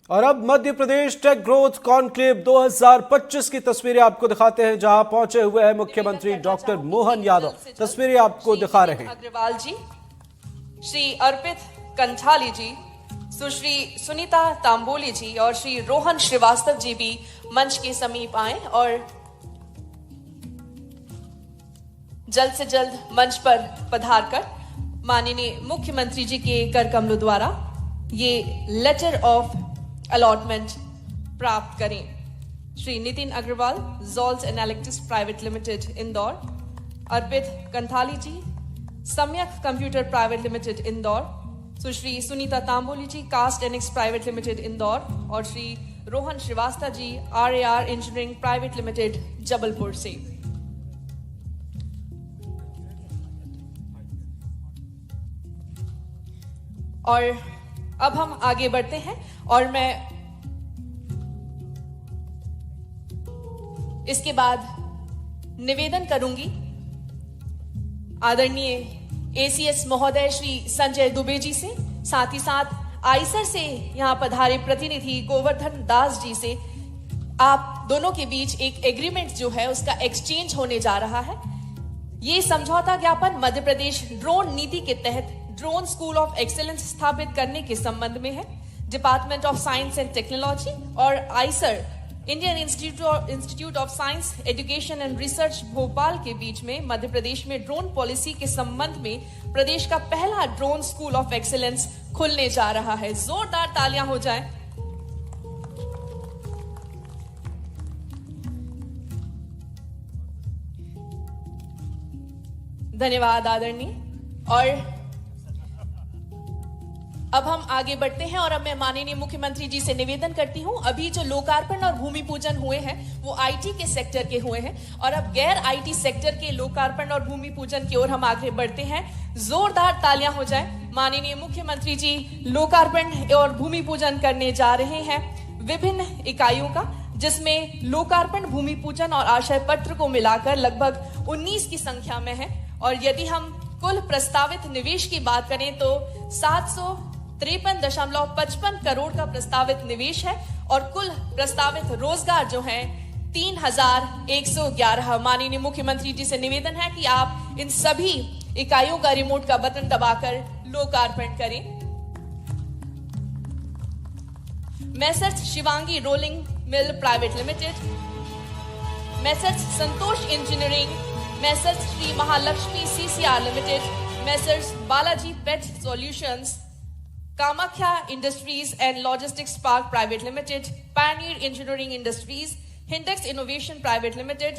और अब Madhya Pradesh take growth conclave 2025 की तस्वीरें आपको दिखाते हैं, जहां पहुंचे हुए हैं मुख्यमंत्री डॉक्टर मोहन यादव। तस्वीरें आपको दिखा रहे हैं। अग्रवाल जी, श्री अर्पित कंठाली जी, सुश्री सुनीता तांबोली जी और श्री रोहन श्रीवास्तव जी भी मंच के समीप आए और जल्द से जल्द मंच पर पधार कर माननीय मुख्यमंत्री जी के कर कमलों द्वारा ये लेटर ऑफ अलॉटमेंट प्राप्त करें। Shri Nitin Agrawal, Jolls analytics private limited Indore, Arpit Kanthali ji, Samyak computer private limited Indore, Sushri Sunita Tamboli ji, कास्ट एनिक्स प्राइवेट लिमिटेड इंदौर और Shri Rohan Shrivastava ji, RAR engineering private limited Jabalpur से। और अब हम आगे बढ़ते हैं और मैं इसके बाद निवेदन करूंगी आदरणीय ACS महोदय श्री संजय दुबे जी से, साथ ही साथ आईसर से यहां पधारे प्रतिनिधि गोवर्धन दास जी से। आप दोनों के बीच एक एग्रीमेंट जो है उसका एक्सचेंज होने जा रहा है। ये समझौता ज्ञापन मध्य प्रदेश ड्रोन नीति के तहत ड्रोन स्कूल ऑफ एक्सीलेंस स्थापित करने के संबंध में है। Department of science and technology और IISER Indian institute of science education and research Bhopal के बीच में मध्य प्रदेश में ड्रोन पॉलिसी के संबंध में प्रदेश का पहला ड्रोन स्कूल ऑफ एक्सीलेंस खुलने जा रहा है। जोरदार तालियां हो जाएं। धन्यवाद आदरणीय। और अब हम आगे बढ़ते हैं और अब मैं माननीय मुख्यमंत्री जी से निवेदन करती हूं, अभी जो लोकार्पण और भूमि पूजन हुए हैं वो IT के सेक्टर के हुए हैं और अब गैर IT सेक्टर के लोकार्पण और भूमि पूजन की ओर हम आगे बढ़ते हैं। जोरदार तालियां हो जाएं। माननीय मुख्यमंत्री जी लोकार्पण और भूमि पूजन करने जा रहे हैं विभिन्न इकाइयों का, जिसमें लोकार्पण, भूमि पूजन और आशय पत्र को मिलाकर लगभग 19 की संख्या में है। और यदि हम कुल प्रस्तावित निवेश की बात करें तो 753.55 करोड़ का प्रस्तावित निवेश है और कुल प्रस्तावित रोजगार जो है 3,111। माननीय मुख्यमंत्री जी से निवेदन है कि आप इन सभी इकाइयों का रिमोट का बटन दबाकर लोकार्पण करें। Messrs Shivangi rolling mill private limited, Messrs Santosh engineering, Messrs Shri Mahalakshmi CCR limited, Messrs Balaji pet solutions, Kamakhya industries and logistics park private limited, pioneer engineering industries, Hindex innovation private limited,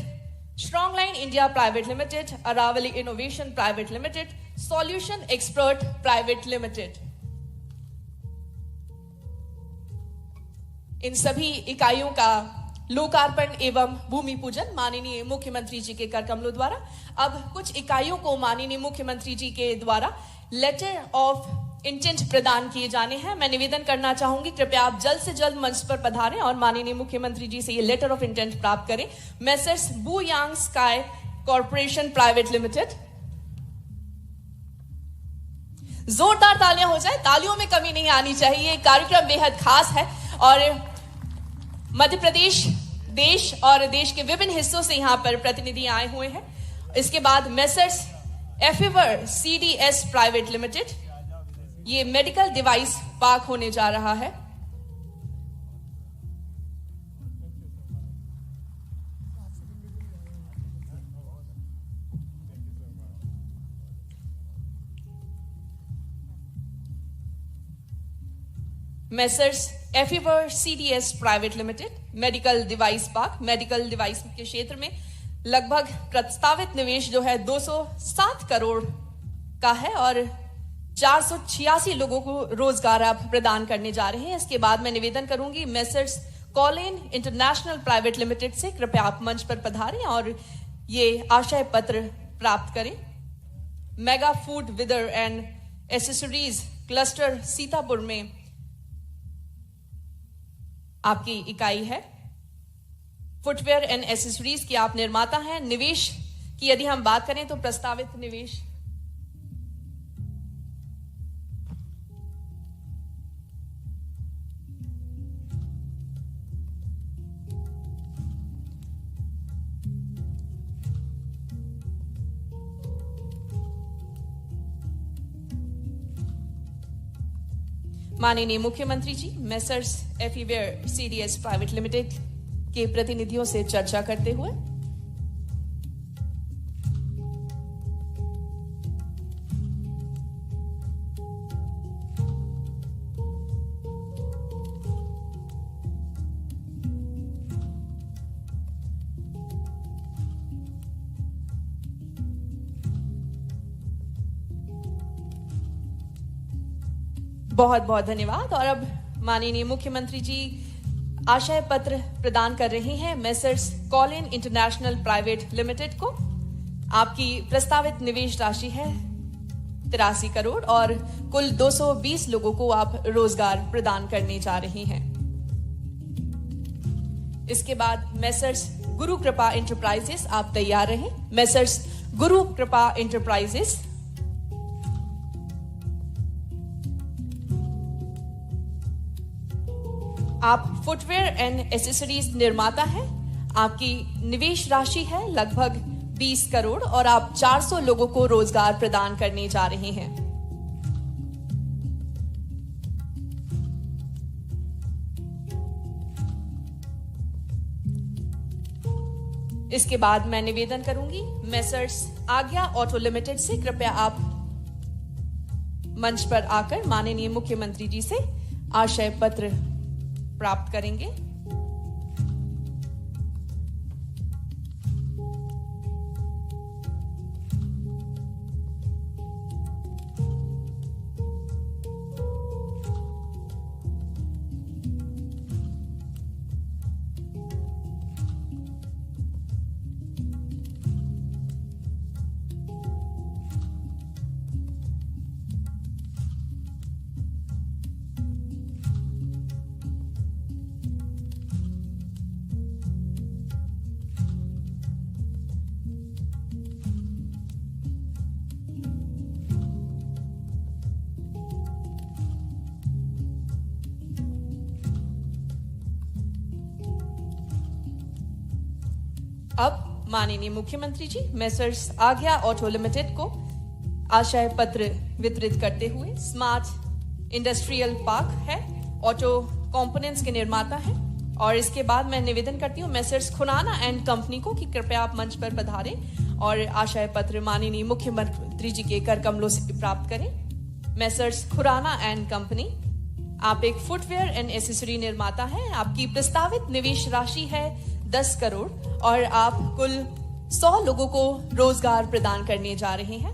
strong line India private limited, Aravalli innovation private limited, solution expert private limited. इन सभी इकाइयों का लोकार्पण एवं भूमि पूजन माननीय मुख्यमंत्री जी के कर कमलों द्वारा। अब कुछ इकाइयों को माननीय मुख्यमंत्री जी के द्वारा लेटर ऑफ इंटेंट प्रदान किए जाने हैं। मैं निवेदन करना चाहूंगी, कृपया आप जल्द से जल्द मंच पर पधारें और माननीय मुख्यमंत्री जी से ये लेटर ऑफ इंटेंट प्राप्त करें। मैसर्स बू यांग स्काई कॉर्पोरेशन प्राइवेट लिमिटेड। जोरदार तालियां हो जाए, तालियों में कमी नहीं आनी चाहिए। कार्यक्रम बेहद खास है और मध्य प्रदेश देश और देश के विभिन्न हिस्सों से यहां पर प्रतिनिधि आए हुए हैं। इसके बाद मैसर्स एफिवर CDS प्राइवेट लिमिटेड, ये मेडिकल डिवाइस पार्क होने जा रहा है। मैसर्स एफिवर CDS private limited, medical device park, medical device के क्षेत्र में लगभग प्रस्तावित निवेश जो है 207 करोड़ का है और 486 लोगों को रोजगार आप प्रदान करने जा रहे हैं। इसके बाद मैं निवेदन करूंगी Messrs Colin international private limited से, कृपया आप मंच पर पधारें और ये आशय पत्र प्राप्त करें। Mega footwear and accessories cluster Sitapur में आपकी इकाई है। फुटवेयर एंड एसेसरीज की आप निर्माता हैं। निवेश की यदि हम बात करें तो प्रस्तावित निवेश माननीय मुख्यमंत्री जी मेसर्स एफीवेयर सीडीएस प्राइवेट लिमिटेड के प्रतिनिधियों से चर्चा करते हुए बहुत बहुत धन्यवाद। और अब माननीय मुख्यमंत्री जी आशय पत्र प्रदान कर रहे हैं messrs Colin international private limited को। आपकी प्रस्तावित निवेश राशि है 83 करोड़ और कुल 220 लोगों को आप रोजगार प्रदान करने जा रहे हैं। इसके बाद मेसर्स गुरु कृपा इंटरप्राइजेस, आप तैयार रहें। मेसर्स गुरु कृपा इंटरप्राइजेस आप फुटवेयर एंड एसेसरीज निर्माता हैं। आपकी निवेश राशि है लगभग 20 करोड़ और आप 400 लोगों को रोजगार प्रदान करने जा रहे हैं। इसके बाद मैं निवेदन करूंगी मेसर्स आज्ञा ऑटो लिमिटेड से, कृपया आप मंच पर आकर माननीय मुख्यमंत्री जी से आशय पत्र प्राप्त करेंगे। अब माननीय मुख्यमंत्री जी मेसर्स आज्ञा ऑटो लिमिटेड को आशय पत्र वितरित करते हुए, स्मार्ट इंडस्ट्रियल पार्क है, ऑटो कंपोनेंट्स के निर्माता है। और इसके बाद मैं निवेदन करती हूँ मेसर्स खुराना एंड कंपनी को कि कृपया आप मंच पर पधारें और आशय पत्र माननीय मुख्यमंत्री जी के कर कमलों से प्राप्त करें। मेसर्स खुराना एंड कंपनी, आप एक फुटवेयर एंड एसेसरी निर्माता हैं। आपकी प्रस्तावित निवेश राशि है 10 करोड़ और आप कुल 100 लोगों को रोजगार प्रदान करने जा रहे हैं।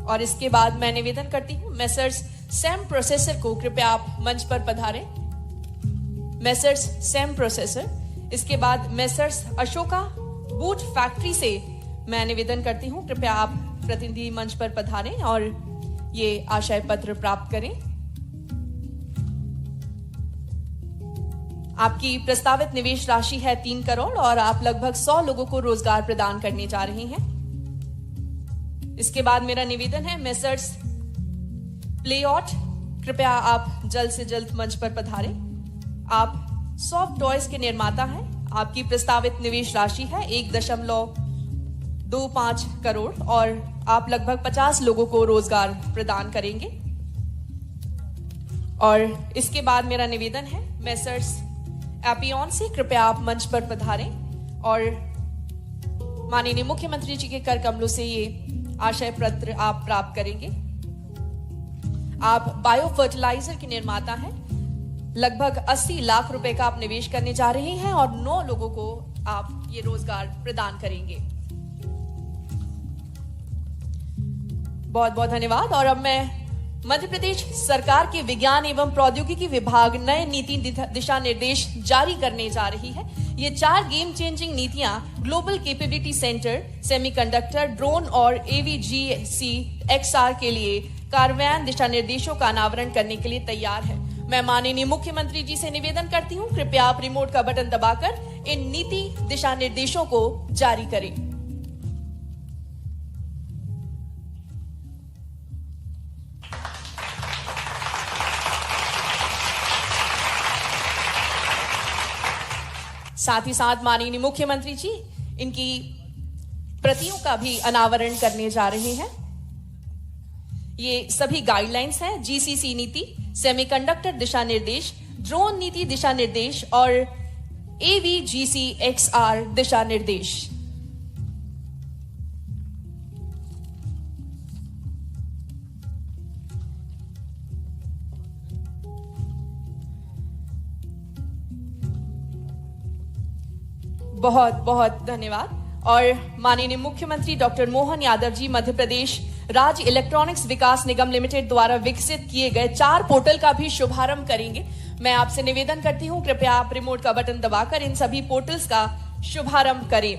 और इसके बाद मैं निवेदन करती हूं मेसर्स सैम प्रोसेसर को, कृपया आप मंच पर पधारें। मेसर्स सैम प्रोसेसर, इसके बाद मेसर्स अशोका बूट फैक्ट्री से मैं निवेदन करती हूं, कृपया आप प्रतिनिधि मंच पर पधारें और ये आशय पत्र प्राप्त करें। आपकी प्रस्तावित निवेश राशि है 3 करोड़ और आप लगभग 100 लोगों को रोजगार प्रदान करने जा रहे हैं। इसके बाद मेरा निवेदन है मेसर्स प्लेऑट, कृपया आप जल्द से जल्द मंच पर पधारें। आप सॉफ्ट टॉयज के निर्माता हैं। आपकी प्रस्तावित निवेश राशि है 1.25 करोड़ और आप लगभग 50 लोगों को रोजगार प्रदान करेंगे। और इसके बाद मेरा निवेदन है मेसर्स एपियन से, कृपया आप मंच पर पधारें और माननीय मुख्यमंत्री जी के कर कमलों से ये आशय पत्र आप प्राप्त करेंगे। आप बायो फर्टिलाइजर के निर्माता हैं। लगभग 80 लाख रुपए का आप निवेश करने जा रहे हैं और 9 लोगों को आप ये रोजगार प्रदान करेंगे। बहुत बहुत धन्यवाद। और अब मैं मध्य प्रदेश सरकार के विज्ञान एवं प्रौद्योगिकी विभाग नए नीति दिशा निर्देश जारी करने जा रही है। ये 4 गेम चेंजिंग नीतियां global capability centre, semiconductor, drone और एवीजीसी XR के लिए कार्यान्वयन दिशा निर्देशों का अनावरण करने के लिए तैयार है। मैं माननीय मुख्यमंत्री जी से निवेदन करती हूं, कृपया आप रिमोट का बटन दबाकर इन नीति दिशा निर्देशों को जारी करें। साथ ही साथ माननीय मुख्यमंत्री जी इनकी प्रतियों का भी अनावरण करने जा रहे हैं। ये सभी गाइडलाइंस हैं, जीसीसी नीति, सेमीकंडक्टर दिशा निर्देश, ड्रोन नीति दिशा निर्देश और AVGC-XR दिशा निर्देश। बहुत बहुत धन्यवाद। और माननीय मुख्यमंत्री डॉक्टर मोहन यादव जी मध्य प्रदेश राज्य इलेक्ट्रॉनिक्स विकास निगम लिमिटेड द्वारा विकसित किए गए 4 पोर्टल का भी शुभारंभ करेंगे। मैं आपसे निवेदन करती हूं, कृपया आप रिमोट का बटन दबाकर इन सभी पोर्टल्स का शुभारंभ करें।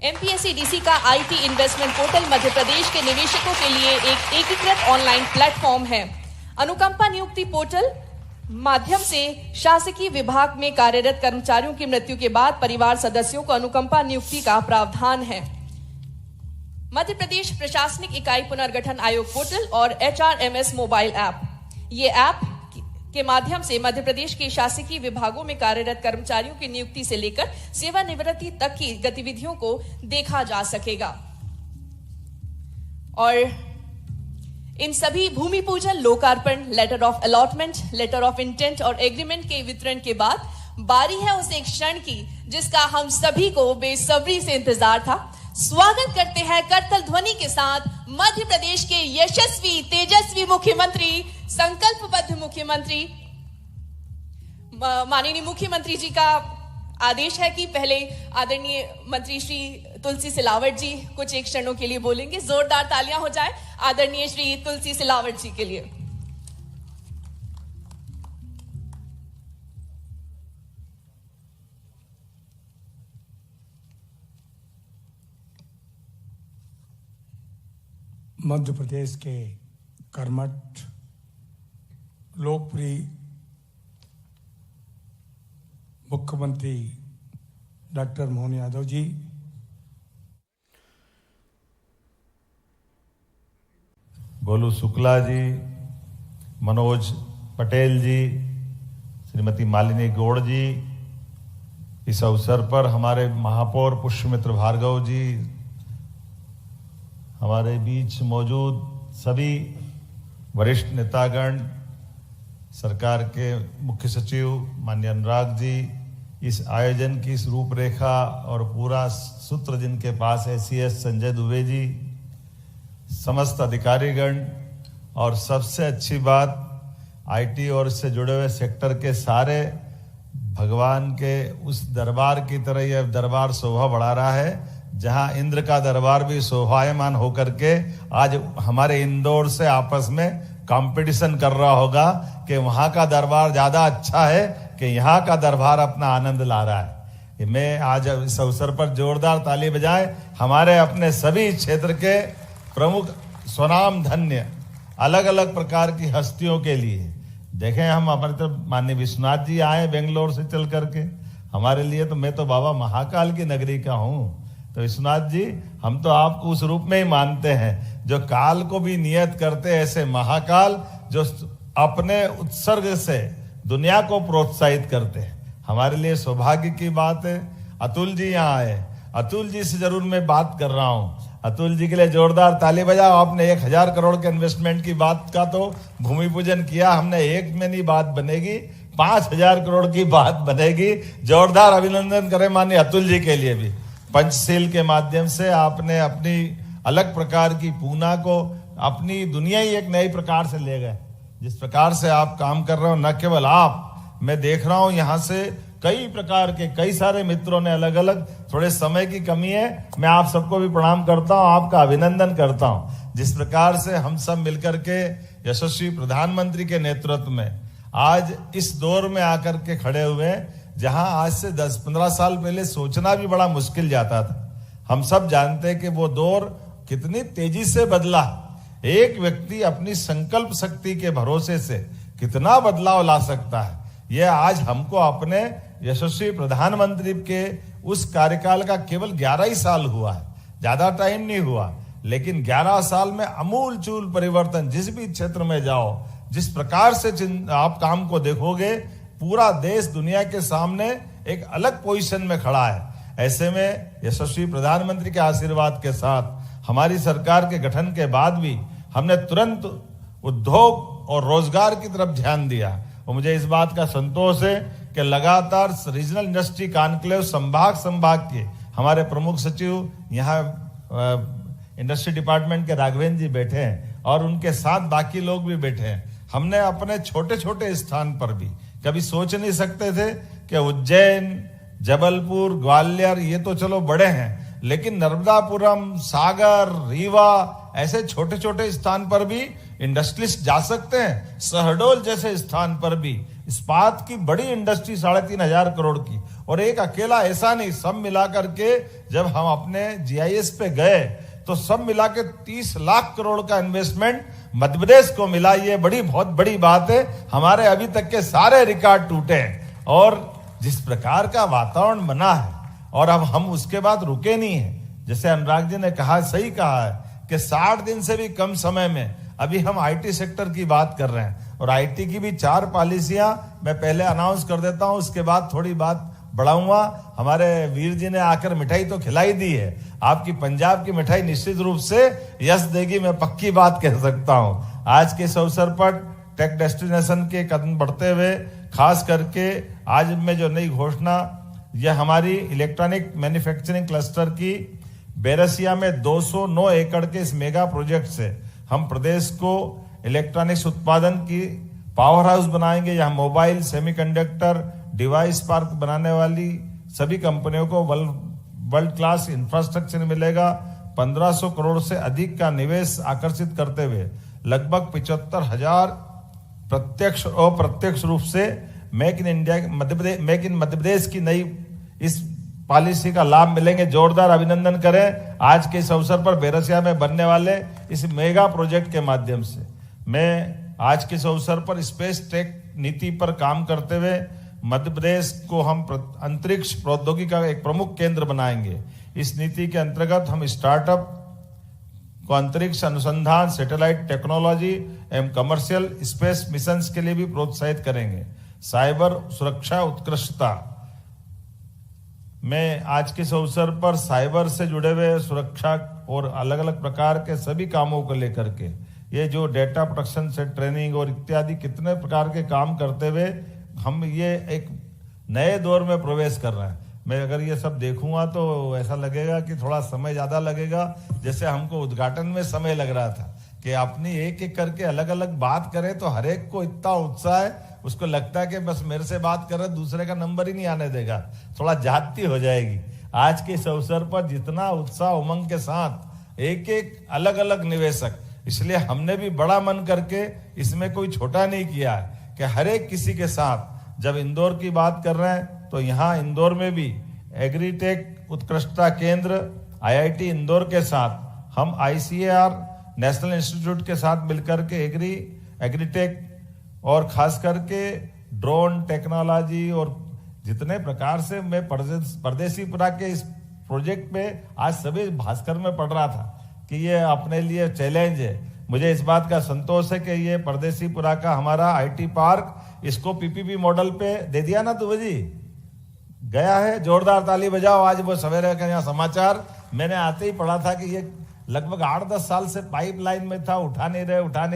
MPSC-DC का IT investment portal Madhya Pradesh के निवेशकों के लिए एक एकीकृत ऑनलाइन प्लेटफॉर्म है। अनुकंपा नियुक्ति पोर्टल माध्यम से शासकीय विभाग में कार्यरत कर्मचारियों की मृत्यु के बाद परिवार सदस्यों को अनुकंपा नियुक्ति का प्रावधान है। मध्य प्रदेश प्रशासनिक इकाई पुनर्गठन आयोग पोर्टल और HRMS मोबाइल ऐप, ये ऐप के माध्यम से मध्य प्रदेश के शासकीय विभागों में कार्यरत कर्मचारियों की नियुक्ति से लेकर सेवानिवृत्ति तक की गतिविधियों को देखा जा सकेगा। और इन सभी भूमि पूजन, लोकार्पण, letter of allotment, letter of intent और एग्रीमेंट के वितरण के बाद बारी है उस एक क्षण की जिसका हम सभी को बेसब्री से इंतजार था। स्वागत करते हैं करतल ध्वनि के साथ मध्य प्रदेश के यशस्वी, तेजस्वी मुख्यमंत्री, संकल्पबद्ध मुख्यमंत्री। माननीय मुख्यमंत्री जी का आदेश है कि पहले आदरणीय मंत्री श्री तुलसी सिलावट जी कुछ एक क्षणों के लिए बोलेंगे। जोरदार तालियां हो जाए आदरणीय श्री तुलसी सिलावट जी के लिए। मध्य प्रदेश के कर्मठ, लोकप्रिय मुख्यमंत्री डॉक्टर मोहन यादव जी, गोलू शुक्ला जी, मनोज पटेल जी, श्रीमती मालिनी गौड़ जी, इस अवसर पर हमारे महापौर पुष्यमित्र भार्गव जी, हमारे बीच मौजूद सभी वरिष्ठ नेतागण, सरकार के मुख्य सचिव माननीय अनुराग जी, इस आयोजन की इस रूपरेखा और पूरा सूत्र जिनके पास है CS संजय दुबे जी, समस्त अधिकारीगण, और सबसे अच्छी बात IT और इससे जुड़े हुए सेक्टर के सारे, भगवान के उस दरबार की तरह यह दरबार शोभा बढ़ा रहा है जहां इंद्र का दरबार भी शोभायमान होकर के आज हमारे इंदौर से आपस में कंपटीशन कर रहा होगा कि वहां का दरबार ज्यादा अच्छा है कि यहाँ का दरबार अपना आनंद ला रहा है। मैं आज इस अवसर पर जोरदार ताली बजाएं हमारे अपने सभी क्षेत्र के प्रमुख स्वनाम धन्य अलग अलग प्रकार की हस्तियों के लिए। देखें, हम हमारे तरफ माननीय विश्वनाथ जी आए बेंगलोर से चल करके, हमारे लिए तो मैं तो बाबा महाकाल की नगरी का हूँ, तो विश्वनाथ जी हम तो आपको उस रूप में ही मानते हैं जो काल को भी नियत करते, ऐसे महाकाल जो अपने उत्सर्ग से दुनिया को प्रोत्साहित करते हैं। हमारे लिए सौभाग्य की बात है अतुल जी यहाँ आए। अतुल जी से जरूर मैं बात कर रहा हूँ, अतुल जी के लिए जोरदार ताली बजाओ। आपने 1000 करोड़ के इन्वेस्टमेंट की बात का तो भूमि पूजन किया, हमने एक में नहीं बात बनेगी, 5000 करोड़ की बात बनेगी। जोरदार अभिनंदन करें माननीय अतुल जी के लिए भी। पंचशील के माध्यम से आपने अपनी अलग प्रकार की पूना को अपनी दुनिया ही एक नई प्रकार से ले गए। जिस प्रकार से आप काम कर रहे हो, न केवल आप, मैं देख रहा हूं यहाँ से कई प्रकार के कई सारे मित्रों ने अलग अलग, थोड़े समय की कमी है, मैं आप सबको भी प्रणाम करता हूं, आपका अभिनंदन करता हूं। जिस प्रकार से हम सब मिलकर के यशस्वी प्रधानमंत्री के नेतृत्व में आज इस दौर में आकर के खड़े हुए, जहां आज से 10-15 साल पहले सोचना भी बड़ा मुश्किल जाता था। हम सब जानते हैं कि वो दौर कितनी तेजी से बदला। एक व्यक्ति अपनी संकल्प शक्ति के भरोसे से कितना बदलाव ला सकता है, यह आज हमको अपने यशस्वी प्रधानमंत्री के उस कार्यकाल का केवल 11 ही साल हुआ है, ज्यादा टाइम नहीं हुआ, लेकिन 11 साल में अमूल चूल परिवर्तन। जिस भी क्षेत्र में जाओ, जिस प्रकार से आप काम को देखोगे, पूरा देश दुनिया के सामने एक अलग पोजीशन में खड़ा है। ऐसे में यशस्वी प्रधानमंत्री के आशीर्वाद के साथ हमारी सरकार के गठन के बाद भी हमने तुरंत उद्योग और रोजगार की तरफ ध्यान दिया। और मुझे इस बात का संतोष है कि लगातार रीजनल इंडस्ट्री कॉन्क्लेव संभाग के हमारे प्रमुख सचिव यहाँ इंडस्ट्री डिपार्टमेंट के राघवेंद्र जी बैठे हैं और उनके साथ बाकी लोग भी बैठे हैं। हमने अपने छोटे छोटे स्थान पर भी कभी सोच नहीं सकते थे कि उज्जैन, जबलपुर, ग्वालियर ये तो चलो बड़े हैं, लेकिन नर्मदापुरम, सागर, रीवा ऐसे छोटे छोटे स्थान पर भी इंडस्ट्रियलिस्ट जा सकते हैं। शहडोल जैसे स्थान पर भी इस्पात की बड़ी इंडस्ट्री 3,500 करोड़ की, और एक अकेला ऐसा नहीं, सब मिलाकर के जब हम अपने GIS पे गए तो सब मिला के 30 लाख करोड़ का इन्वेस्टमेंट मध्य प्रदेश को मिला। ये बहुत बड़ी बात है। हमारे अभी तक के सारे रिकॉर्ड टूटे हैं और जिस प्रकार का वातावरण बना है, और अब हम उसके बाद रुके नहीं हैं। जैसे अनुराग जी ने कहा, सही कहा है कि 60 दिन से भी कम समय में अभी हम IT सेक्टर की बात कर रहे हैं, और IT की भी 4 पॉलिसियां मैं पहले अनाउंस कर देता हूं, उसके बाद थोड़ी बात बढ़ाऊंगा। हमारे वीर जी ने आकर मिठाई तो खिलाई दी है, आपकी पंजाब की मिठाई निश्चित रूप से यश देगी, मैं पक्की बात कह सकता हूं। आज के इस अवसर पर टेक डेस्टिनेशन के कदम बढ़ते हुए, खास करके आज में जो नई घोषणा, यह हमारी इलेक्ट्रॉनिक मैन्युफैक्चरिंग क्लस्टर की बैरसिया में 209 एकड़ के इस मेगा प्रोजेक्ट से हम प्रदेश को इलेक्ट्रॉनिक्स उत्पादन की पावर हाउस बनाएंगे। यहाँ मोबाइल, सेमीकंडक्टर, डिवाइस पार्क बनाने वाली सभी कंपनियों को वर्ल्ड क्लास इंफ्रास्ट्रक्चर मिलेगा। 1500 करोड़ से अधिक का निवेश आकर्षित करते हुए लगभग 75,000 प्रत्यक्ष और अप्रत्यक्ष रूप से मेक इन मध्य प्रदेश की नई इस पॉलिसी का लाभ मिलेंगे। जोरदार अभिनंदन करें आज के इस अवसर पर बैरसिया में बनने वाले इस मेगा प्रोजेक्ट के माध्यम से। मैं आज के इस अवसर पर स्पेस टेक नीति पर काम करते हुए मध्य प्रदेश को हम अंतरिक्ष प्रौद्योगिकी का एक प्रमुख केंद्र बनाएंगे। इस नीति के अंतर्गत हम स्टार्टअप को अंतरिक्ष अनुसंधान, सैटेलाइट टेक्नोलॉजी एवं कमर्शियल स्पेस मिशंस के लिए भी प्रोत्साहित करेंगे। साइबर सुरक्षा उत्कृष्टता, मैं आज के इस अवसर पर साइबर से जुड़े हुए सुरक्षा और अलग अलग प्रकार के सभी कामों को लेकर के, ये जो डेटा प्रोटेक्शन से ट्रेनिंग और इत्यादि कितने प्रकार के काम करते हुए हम ये एक नए दौर में प्रवेश कर रहे हैं। मैं अगर ये सब देखूंगा तो ऐसा लगेगा कि थोड़ा समय ज्यादा लगेगा, जैसे हमको उद्घाटन में समय लग रहा था कि अपनी एक एक करके अलग अलग बात करें तो हर एक को इतना उत्साह है, उसको लगता है कि बस मेरे से बात कर रहे, दूसरे का नंबर ही नहीं आने देगा, थोड़ा जाती हो जाएगी। आज के इस अवसर पर जितना उत्साह उमंग के साथ एक एक अलग अलग निवेशक, इसलिए हमने भी बड़ा मन करके इसमें कोई छोटा नहीं किया है कि हर एक किसी के साथ, जब इंदौर की बात कर रहे हैं तो यहाँ इंदौर में भी एग्रीटेक उत्कृष्टता केंद्र IIT इंदौर के साथ हम ICAR नेशनल इंस्टीट्यूट के साथ मिलकर के एग्रीटेक और खास करके ड्रोन टेक्नोलॉजी और जितने प्रकार से मैं परदेसीपुरा के इस प्रोजेक्ट पे आज सभी भास्कर में पढ़ रहा था कि ये अपने लिए चैलेंज है। मुझे इस बात का संतोष है कि ये परदेसीपुरा का हमारा IT पार्क, इसको PPP मॉडल पे दे दिया ना दुबे जी, गया है, जोरदार ताली बजाओ। आज वो सवेरे का यहाँ समाचार मैंने आते ही पढ़ा था कि ये लगभग 8-10 साल से पाइपलाइन में था, उठा नहीं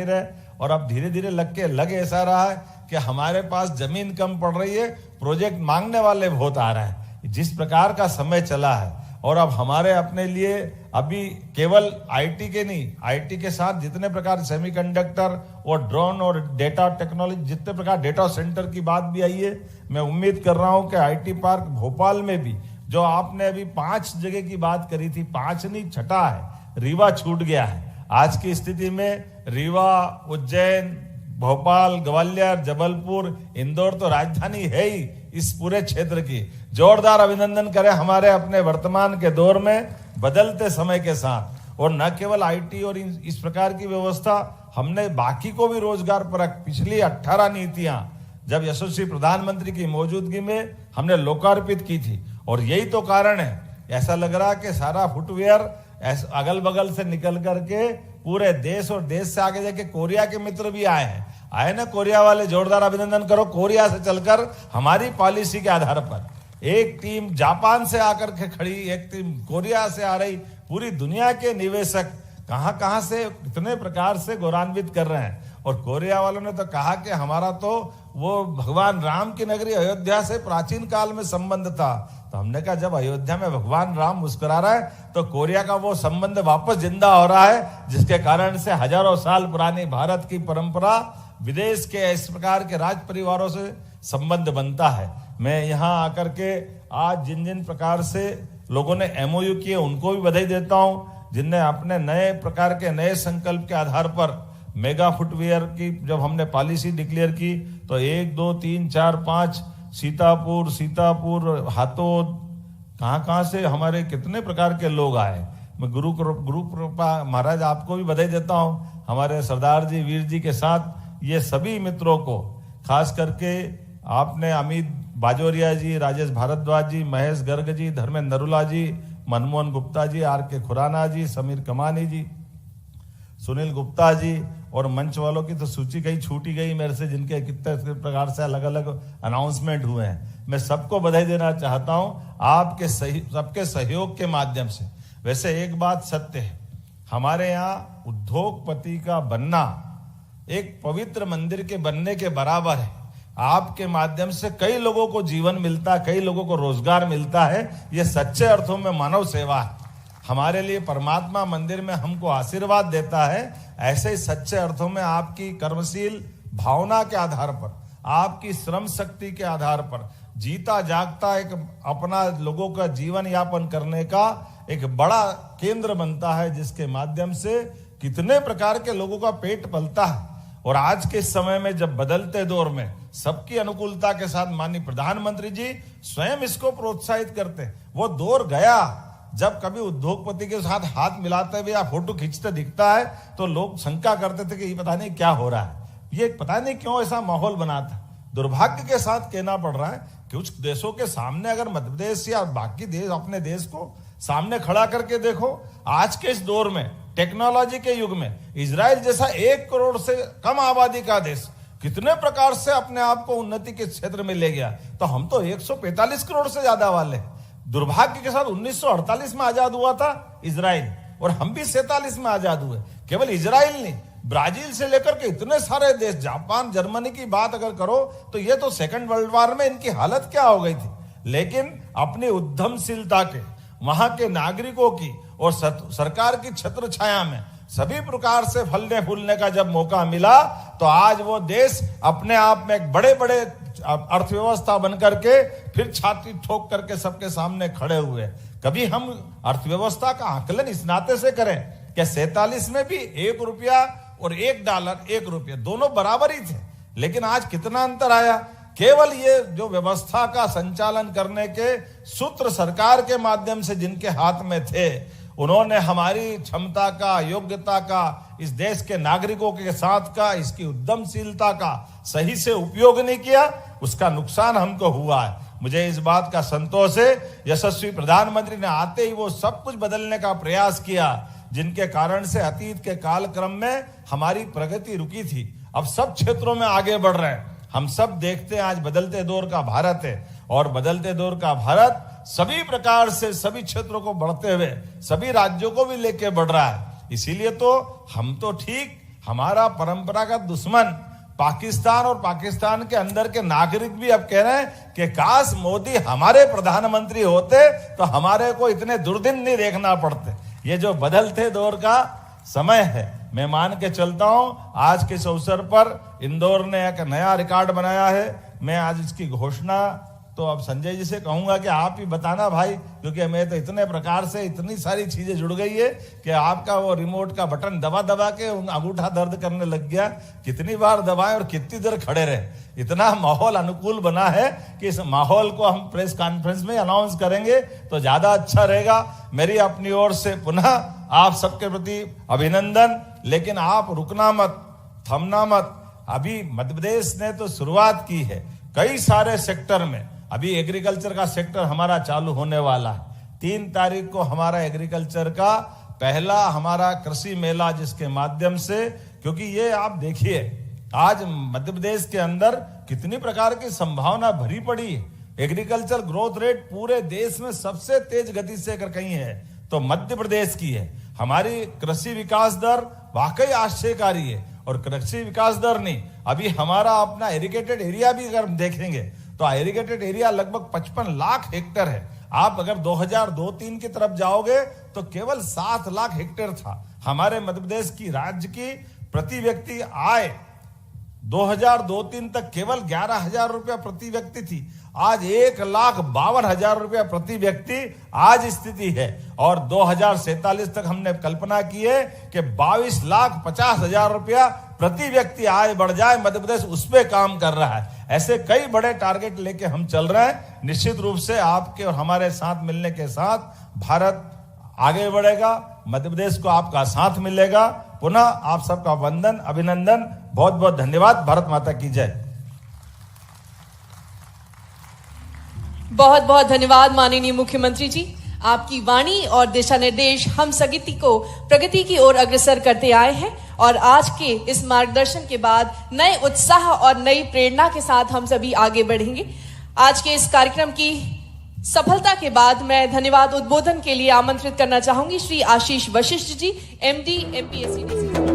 रहे, और अब धीरे धीरे लग ऐसा रहा है कि हमारे पास जमीन कम पड़ रही है, प्रोजेक्ट मांगने वाले बहुत आ रहे हैं। जिस प्रकार का समय चला है, और अब हमारे अपने लिए अभी केवल IT के नहीं, IT के साथ जितने प्रकार सेमीकंडक्टर और ड्रोन और डेटा टेक्नोलॉजी, जितने प्रकार डेटा सेंटर की बात भी आई है, मैं उम्मीद कर रहा हूं कि IT पार्क भोपाल में भी, जो आपने अभी 5 जगह की बात करी थी, 5 नहीं 6 है, रीवा छूट गया है। आज की स्थिति में रीवा, उज्जैन, भोपाल, ग्वालियर, जबलपुर, इंदौर तो राजधानी है ही इस पूरे क्षेत्र की। जोरदार अभिनंदन करें हमारे अपने वर्तमान के दौर में बदलते समय के साथ। और न केवल IT और इस प्रकार की व्यवस्था, हमने बाकी को भी रोजगार परक पिछली 18 नीतियां जब यशस्वी प्रधानमंत्री की मौजूदगी में हमने लोकार्पित की थी, और यही तो कारण है, ऐसा लग रहा कि सारा फुटवेयर अगल बगल से निकल करके पूरे देश और देश से आगे जाके कोरिया के मित्र भी आए ना, कोरिया वाले जोरदार अभिनंदन करो। कोरिया से चलकर हमारी पॉलिसी के आधार पर एक टीम जापान से आकर के खड़ी, एक टीम कोरिया से आ रही, पूरी दुनिया के निवेशक कहां से कितने प्रकार से गौरवान्वित कर रहे हैं। और कोरिया वालों ने तो कहा कि हमारा तो वो भगवान राम की नगरी अयोध्या से प्राचीन काल में संबंध था। तो हमने कहा जब अयोध्या में भगवान राम मुस्कुरा रहा है तो कोरिया का वो संबंध वापस जिंदा हो रहा है, जिसके कारण से हजारों साल पुरानी भारत की परंपरा विदेश के इस प्रकार के राज परिवारों से संबंध बनता है। मैं यहाँ आकर के आज जिन जिन प्रकार से लोगों ने MOU किए उनको भी बधाई देता हूँ, जिनने अपने नए प्रकार के नए संकल्प के आधार पर मेगा फुटवियर की जब हमने पॉलिसी डिक्लेयर की तो 1, 2, 3, 4, 5 सीतापुर हाथोद कहाँ से हमारे कितने प्रकार के लोग आए। मैं गुरु कृपा महाराज आपको भी बधाई देता हूँ, हमारे सरदार जी वीर जी के साथ ये सभी मित्रों को, खास करके आपने अमित बाजोरिया जी, राजेश भारद्वाज जी, महेश गर्ग जी, धर्मेंद्र नरूला जी, मनमोहन गुप्ता जी, RK खुराना जी, समीर कमानी जी, सुनील गुप्ता जी और मंच वालों की तो सूची कहीं छूटी गई मेरे से, जिनके कितने प्रकार से अलग अलग अनाउंसमेंट हुए हैं। मैं सबको बधाई देना चाहता हूं आपके सबके सहयोग के माध्यम से। वैसे एक बात सत्य है, हमारे यहाँ उद्योगपति का बनना एक पवित्र मंदिर के बनने के बराबर है। आपके माध्यम से कई लोगों को जीवन मिलता है, कई लोगों को रोजगार मिलता है। ये सच्चे अर्थों में मानव सेवा है। हमारे लिए परमात्मा मंदिर में हमको आशीर्वाद देता है, ऐसे ही सच्चे अर्थों में आपकी कर्मशील भावना के आधार पर, आपकी श्रम शक्ति के आधार पर जीता जागता एक अपना लोगों का जीवन यापन करने का एक बड़ा केंद्र बनता है, जिसके माध्यम से कितने प्रकार के लोगों का पेट पलता है। और आज के समय में जब बदलते दौर में सबकी अनुकूलता के साथ माननीय प्रधानमंत्री जी स्वयं इसको प्रोत्साहित करते हैं। वो दौर गया जब कभी उद्योगपति के साथ हाथ मिलाते हुए या फोटो खींचते दिखता है तो लोग शंका करते थे कि ये पता नहीं क्या हो रहा है, ये पता नहीं क्यों ऐसा माहौल बना था। दुर्भाग्य के साथ कहना पड़ रहा है कि कुछ देशों के सामने अगर मध्य प्रदेश या बाकी देश अपने देश को सामने खड़ा करके देखो, आज के इस दौर में टेक्नोलॉजी के युग में इजराइल जैसा 1 करोड़ से कम आबादी का देश कितने प्रकार से अपने आप को उन्नति के क्षेत्र में ले गया, तो हम तो 145 करोड़ से ज्यादा वाले। दुर्भाग्य के साथ 1948 में आजाद हुआ था इजराइल और हम भी 47 में आजाद हुए। केवल इजराइल नहीं, ब्राजील से लेकर के इतने सारे देश, जापान, जर्मनी की बात अगर करो तो ये तो सेकंड वर्ल्ड वॉर में इनकी हालत क्या हो गई थी। लेकिन अपनी उद्यमशीलता के, वहां के नागरिकों की और सरकार की छत्र छाया में सभी प्रकार से फलने फूलने का जब मौका मिला तो आज वो देश अपने आप में एक बड़े बड़े अर्थव्यवस्था बनकर के फिर छाती ठोक करके सबके सामने खड़े हुए। कभी हम अर्थव्यवस्था का आकलन इस नाते से करें कि 47 में भी 1 रुपया और $1 1 रुपया दोनों बराबर ही थे, लेकिन आज कितना अंतर आया। केवल ये जो व्यवस्था का संचालन करने के सूत्र सरकार के माध्यम से जिनके हाथ में थे, उन्होंने हमारी क्षमता का, योग्यता का, इस देश के नागरिकों के साथ का, इसकी उद्यमशीलता का सही से उपयोग नहीं किया, उसका नुकसान हमको हुआ है। मुझे इस बात का संतोष है, यशस्वी प्रधानमंत्री ने आते ही वो सब कुछ बदलने का प्रयास किया जिनके कारण से अतीत के कालक्रम में हमारी प्रगति रुकी थी। अब सब क्षेत्रों में आगे बढ़ रहे हैं। हम सब देखते हैं आज बदलते दौर का भारत है और बदलते दौर का भारत सभी प्रकार से सभी क्षेत्रों को बढ़ते हुए सभी राज्यों को भी लेके बढ़ रहा है। इसीलिए तो हम तो ठीक, हमारा परंपरागत दुश्मन पाकिस्तान और पाकिस्तान के अंदर के नागरिक भी अब कह रहे हैं कि काश मोदी हमारे प्रधानमंत्री होते तो हमारे को इतने दुर्दिन नहीं देखना पड़ते। ये जो बदलते दौर का समय है, मैं मान के चलता हूं आज के इस अवसर पर इंदौर ने एक नया रिकॉर्ड बनाया है। मैं आज इसकी घोषणा तो अब संजय जी से कहूंगा कि आप ही बताना भाई, क्योंकि मैं तो इतने प्रकार से इतनी सारी चीजें जुड़ गई है कि आपका वो रिमोट का बटन दबा दबा के अंगूठा दर्द करने लग गया। कितनी बार दबाएं और कितनी देर खड़े रहे। इतना माहौल अनुकूल बना है कि इस माहौल को हम प्रेस कॉन्फ्रेंस में अनाउंस करेंगे तो ज्यादा अच्छा रहेगा। मेरी अपनी ओर से पुनः आप सबके प्रति अभिनंदन। लेकिन आप रुकना मत, थमना मत। अभी मध्य प्रदेश ने तो शुरुआत की है कई सारे सेक्टर में। अभी एग्रीकल्चर का सेक्टर हमारा चालू होने वाला है। 3 तारीख को हमारा एग्रीकल्चर का पहला हमारा कृषि मेला, जिसके माध्यम से, क्योंकि ये आप देखिए आज मध्य प्रदेश के अंदर कितनी प्रकार की संभावना भरी पड़ी है। एग्रीकल्चर ग्रोथ रेट पूरे देश में सबसे तेज गति से अगर कहीं है तो मध्य प्रदेश की है। हमारी कृषि विकास दर वाकई आश्चर्यकारी है। और कृषि विकास दर नहीं, अभी हमारा अपना इरिगेटेड एरिया भी अगर हम देखेंगे तो इरिगेटेड एरिया लगभग 55 लाख हेक्टेयर है। आप अगर 2002-03 की तरफ जाओगे तो केवल 7 लाख हेक्टेयर था। हमारे मध्य प्रदेश की राज्य की प्रति व्यक्ति आय 2002-03 तक केवल 11,000 रुपया प्रति व्यक्ति थी। आज 1,52,000 रुपया प्रति व्यक्ति आज स्थिति है। और 2047 तक हमने कल्पना की है कि 22,50,000 रुपया प्रति व्यक्ति आय बढ़ जाए। मध्य प्रदेश उस पे काम कर रहा है। ऐसे कई बड़े टारगेट लेके हम चल रहे हैं। निश्चित रूप से आपके और हमारे साथ मिलने के साथ भारत आगे बढ़ेगा, मध्य प्रदेश को आपका साथ मिलेगा। पुनः आप सबका वंदन, अभिनंदन, बहुत बहुत धन्यवाद। भारत माता की जय। बहुत बहुत धन्यवाद माननीय मुख्यमंत्री जी। आपकी वाणी और दिशा निर्देश हम सगिति को प्रगति की ओर अग्रसर करते आए हैं और आज के इस मार्गदर्शन के बाद नए उत्साह और नई प्रेरणा के साथ हम सभी आगे बढ़ेंगे। आज के इस कार्यक्रम की सफलता के बाद मैं धन्यवाद उद्बोधन के लिए आमंत्रित करना चाहूंगी श्री आशीष वशिष्ठ जी, MD MPSC।